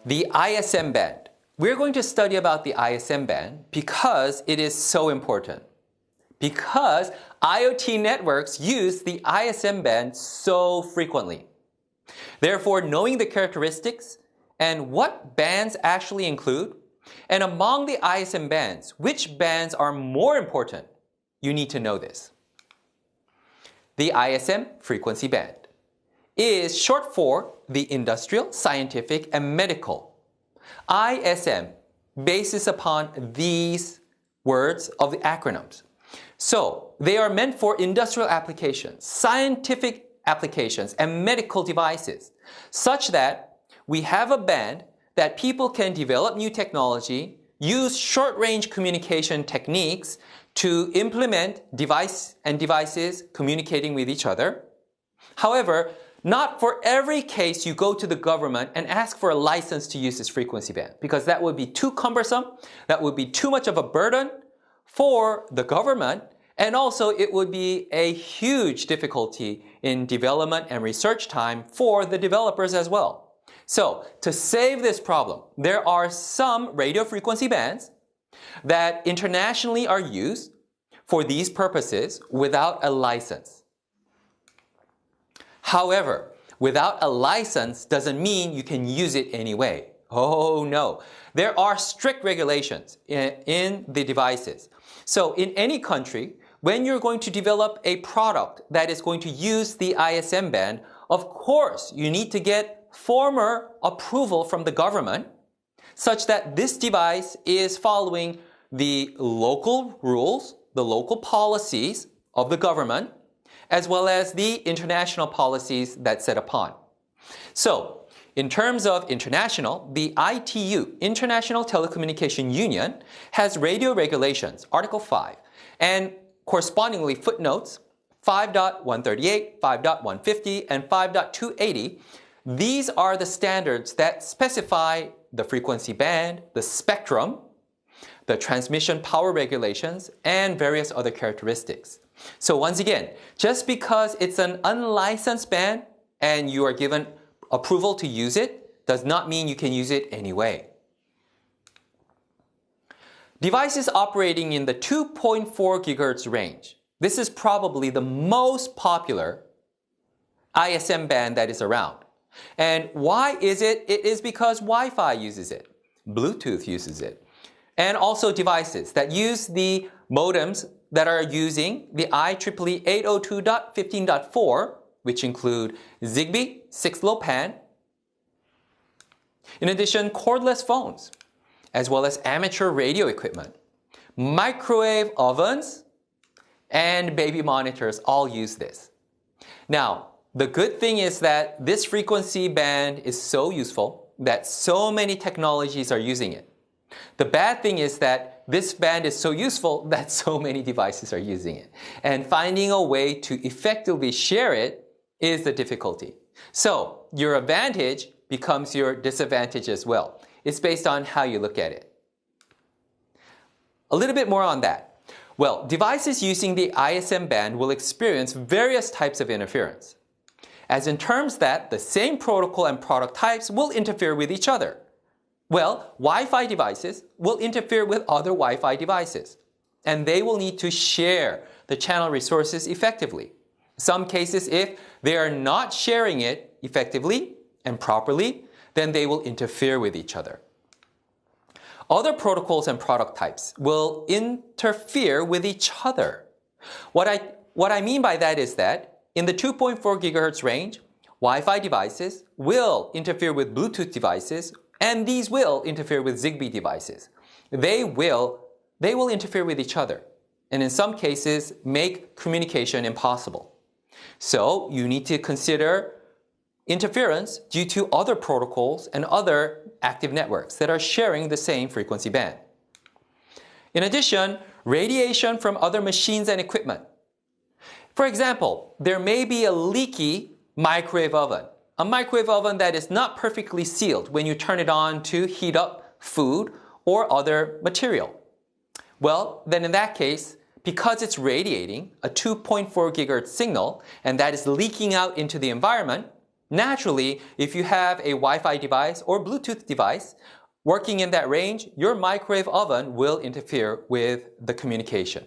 The ISM band. We're going to study about the ISM band because it is so important. Because IoT networks use the ISM band so frequently. Therefore, knowing the characteristics and what bands actually include, and among the ISM bands, which bands are more important, you need to know this. The ISM frequency band is short for the Industrial, Scientific, and Medical. ISM bases upon these words of the acronyms. So they are meant for industrial applications, scientific applications, and medical devices, such that we have a band that people can develop new technology, use short-range communication techniques to implement devices communicating with each other. However, not for every case you go to the government and ask for a license to use this frequency band, because that would be too cumbersome, that would be too much of a burden for the government, and also it would be a huge difficulty in development and research time for the developers as well. So, to save this problem, there are some radio frequency bands that internationally are used for these purposes without a license. However, without a license doesn't mean you can use it anyway. Oh no. There are strict regulations in the devices. So in any country, when you're going to develop a product that is going to use the ISM band, of course you need to get formal approval from the government such that this device is following the local rules, the local policies of the government, as well as the international policies that's set upon. So, in terms of international, the ITU, International Telecommunication Union, has radio regulations, Article 5, and correspondingly footnotes 5.138, 5.150, and 5.280. These are the standards that specify the frequency band, the spectrum, the transmission power regulations, and various other characteristics. So once again, just because it's an unlicensed band and you are given approval to use it, does not mean you can use it anyway. Devices operating in the 2.4 gigahertz range. This is probably the most popular ISM band that is around. And why is it? It is because Wi-Fi uses it, Bluetooth uses it, and also devices that use the modems that are using the IEEE 802.15.4, which include Zigbee, 6LoWPAN. In addition, cordless phones, as well as amateur radio equipment, microwave ovens, and baby monitors all use this. Now, the good thing is that this frequency band is so useful that so many technologies are using it. The bad thing is that this band is so useful that so many devices are using it. And finding a way to effectively share it is the difficulty. So your advantage becomes your disadvantage as well. It's based on how you look at it. A little bit more on that. Well, devices using the ISM band will experience various types of interference, as in terms that the same protocol and product types will interfere with each other. Well, Wi-Fi devices will interfere with other Wi-Fi devices, and they will need to share the channel resources effectively. In some cases, if they are not sharing it effectively and properly, then they will interfere with each other. Other protocols and product types will interfere with each other. What I mean by that is that in the 2.4 gigahertz range, Wi-Fi devices will interfere with Bluetooth devices, and these will interfere with Zigbee devices. They will interfere with each other, and in some cases make communication impossible. So you need to consider interference due to other protocols and other active networks that are sharing the same frequency band. In addition, radiation from other machines and equipment. For example, there may be a leaky microwave oven. A microwave oven that is not perfectly sealed when you turn it on to heat up food or other material. Well, then in that case, because it's radiating a 2.4 gigahertz signal and that is leaking out into the environment, Naturally, if you have a Wi-Fi device or Bluetooth device working in that range, your microwave oven will interfere with the communication.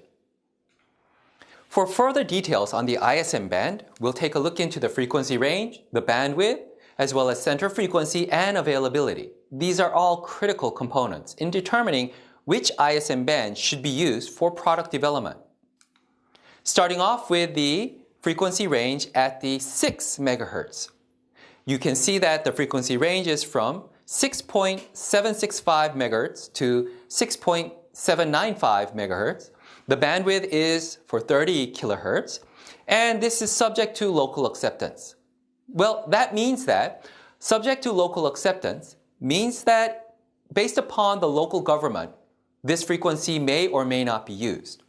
For further details on the ISM band, we'll take a look into the frequency range, the bandwidth, as well as center frequency and availability. These are all critical components in determining which ISM band should be used for product development. Starting off with the frequency range at the 6 MHz. You can see that the frequency range is from 6.765 MHz to 6.795 MHz. The bandwidth is for 30 kHz, and this is subject to local acceptance. Well, that means that subject to local acceptance means that based upon the local government, this frequency may or may not be used.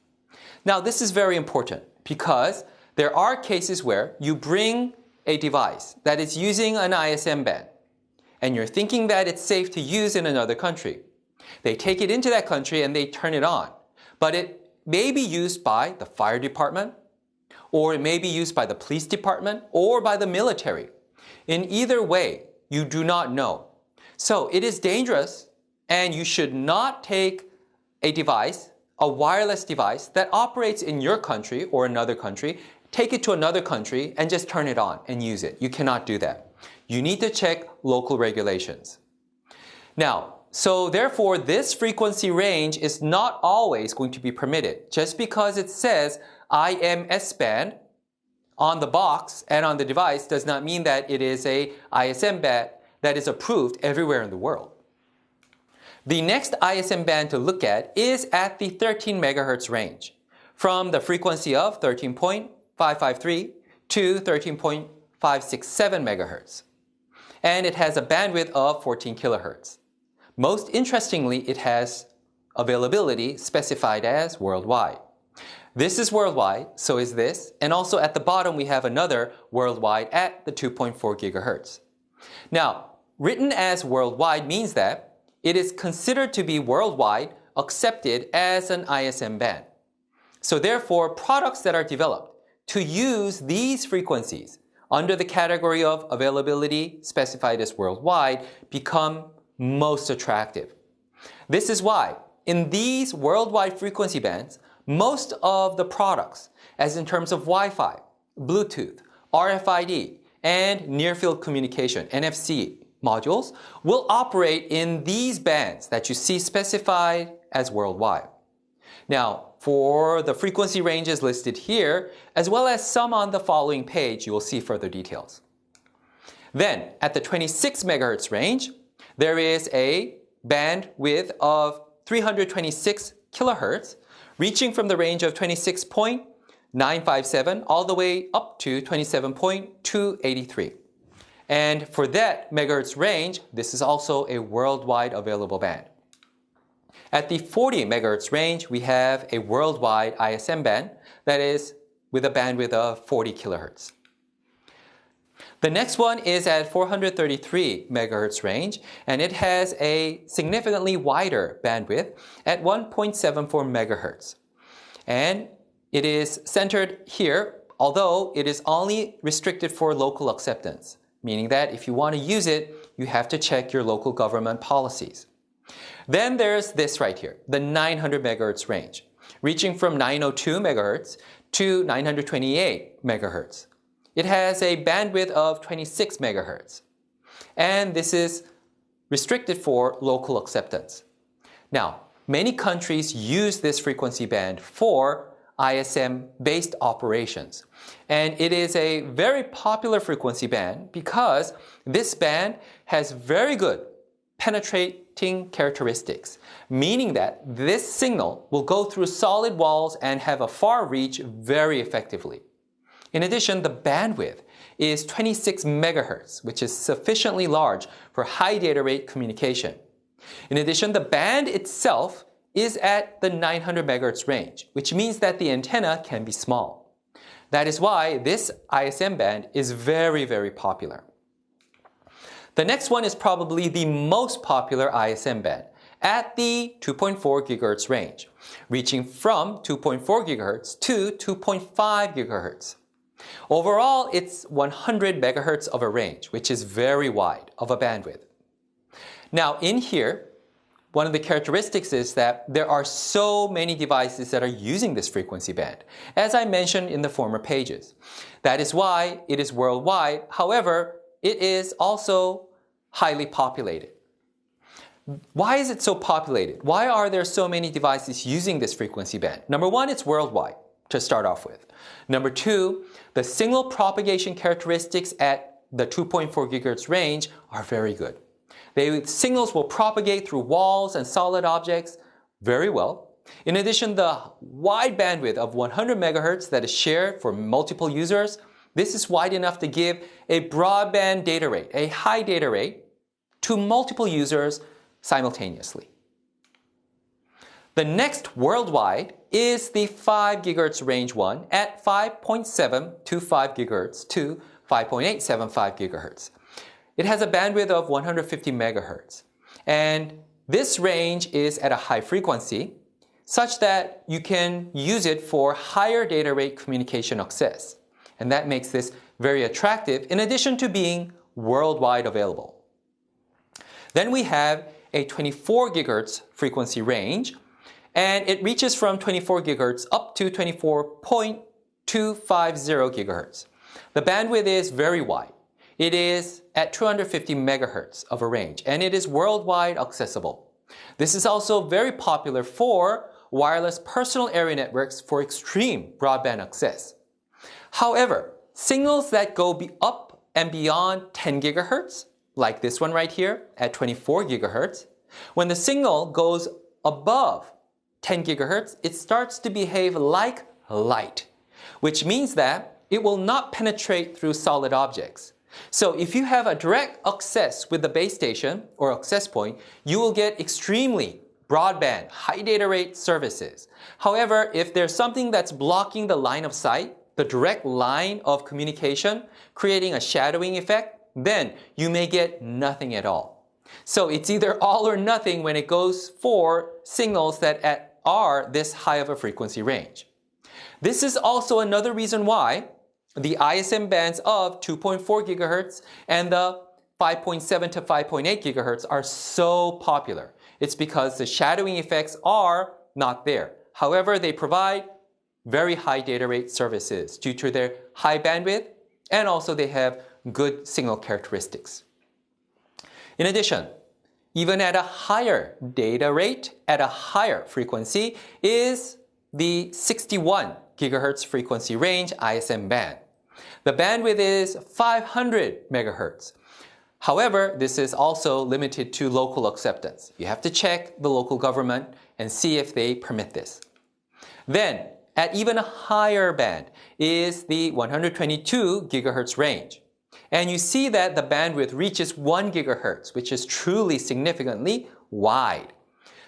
Now, this is very important because there are cases where you bring a device that is using an ISM band and you're thinking that it's safe to use in another country. They take it into that country and they turn it on, but it may be used by the fire department, or it may be used by the police department, or by the military. In either way, you do not know. So it is dangerous, and you should not take a device, a wireless device that operates in your country or another country, take it to another country and just turn it on and use it. You cannot do that. You need to check local regulations. Now, so therefore, this frequency range is not always going to be permitted. Just because it says ISM band on the box and on the device does not mean that it is a ISM band that is approved everywhere in the world. The next ISM band to look at is at the 13 MHz range, from the frequency of 13.553 to 13.567 MHz. And it has a bandwidth of 14 kHz. Most interestingly, it has availability specified as worldwide. This is worldwide, so is this, and also at the bottom we have another worldwide at the 2.4 GHz. Now, written as worldwide means that it is considered to be worldwide accepted as an ISM band. So therefore, products that are developed to use these frequencies under the category of availability specified as worldwide become most attractive. This is why in these worldwide frequency bands, most of the products, as in terms of Wi-Fi, Bluetooth, RFID, and near-field communication, NFC modules, will operate in these bands that you see specified as worldwide. Now, for the frequency ranges listed here, as well as some on the following page, you will see further details. Then, at the 26 MHz range, there is a bandwidth of 326 kHz, reaching from the range of 26.957 all the way up to 27.283. And for that megahertz range, this is also a worldwide available band. At the 40 megahertz range, we have a worldwide ISM band that is with a bandwidth of 40 kilohertz. The next one is at 433 megahertz range, and it has a significantly wider bandwidth at 1.74 megahertz. And it is centered here, although it is only restricted for local acceptance, meaning that if you want to use it, you have to check your local government policies. Then there's this right here, the 900 megahertz range, reaching from 902 megahertz to 928 megahertz. It has a bandwidth of 26 megahertz, and this is restricted for local acceptance. Now, many countries use this frequency band for ISM-based operations, and it is a very popular frequency band because this band has very good penetrating characteristics, meaning that this signal will go through solid walls and have a far reach very effectively. In addition, the bandwidth is 26 megahertz, which is sufficiently large for high data rate communication. In addition, the band itself is at the 900 megahertz range, which means that the antenna can be small. That is why this ISM band is very, very popular. The next one is probably the most popular ISM band at the 2.4 gigahertz range, reaching from 2.4 gigahertz to 2.5 gigahertz. Overall, it's 100 megahertz of a range, which is very wide of a bandwidth. Now in here, one of the characteristics is that there are so many devices that are using this frequency band, as I mentioned in the former pages. That is why it is worldwide. However, it is also highly populated. Why is it so populated? Why are there so many devices using this frequency band? Number one, it's worldwide, to start off with. Number two, the signal propagation characteristics at the 2.4 gigahertz range are very good. Signals will propagate through walls and solid objects very well. In addition, the wide bandwidth of 100 megahertz that is shared for multiple users, this is wide enough to give a broadband data rate, a high data rate, to multiple users simultaneously. The next worldwide is the 5 gigahertz range one at 5.725 gigahertz to 5.875 gigahertz. It has a bandwidth of 150 megahertz. And this range is at a high frequency such that you can use it for higher data rate communication access. And that makes this very attractive in addition to being worldwide available. Then we have a 24 gigahertz frequency range, and it reaches from 24 gigahertz up to 24.250 gigahertz. The bandwidth is very wide. It is at 250 megahertz of a range, and it is worldwide accessible. This is also very popular for wireless personal area networks for extreme broadband access. However, signals that go up and beyond 10 gigahertz, like this one right here at 24 gigahertz, when the signal goes above 10 gigahertz, it starts to behave like light, which means that it will not penetrate through solid objects. So if you have a direct access with the base station or access point, you will get extremely broadband, high data rate services. However, if there's something that's blocking the line of sight, the direct line of communication, creating a shadowing effect, then you may get nothing at all. So it's either all or nothing when it goes for signals that are this high of a frequency range. This is also another reason why the ISM bands of 2.4 gigahertz and the 5.7 to 5.8 gigahertz are so popular. It's because the shadowing effects are not there. However, they provide very high data rate services due to their high bandwidth, and also they have good signal characteristics. In addition, even at a higher data rate, at a higher frequency, is the 61 gigahertz frequency range ISM band. The bandwidth is 500 megahertz. However, this is also limited to local acceptance. You have to check the local government and see if they permit this. Then, at even a higher band is the 122 gigahertz range. And you see that the bandwidth reaches 1 gigahertz, which is truly significantly wide.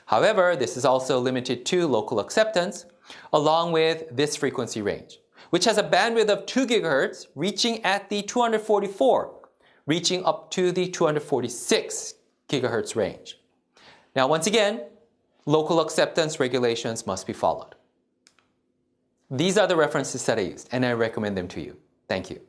However, this is also limited to local acceptance, along with this frequency range, which has a bandwidth of 2 gigahertz, reaching at the 244, reaching up to the 246 gigahertz range. Now, once again, local acceptance regulations must be followed. These are the references that I used, and I recommend them to you. Thank you.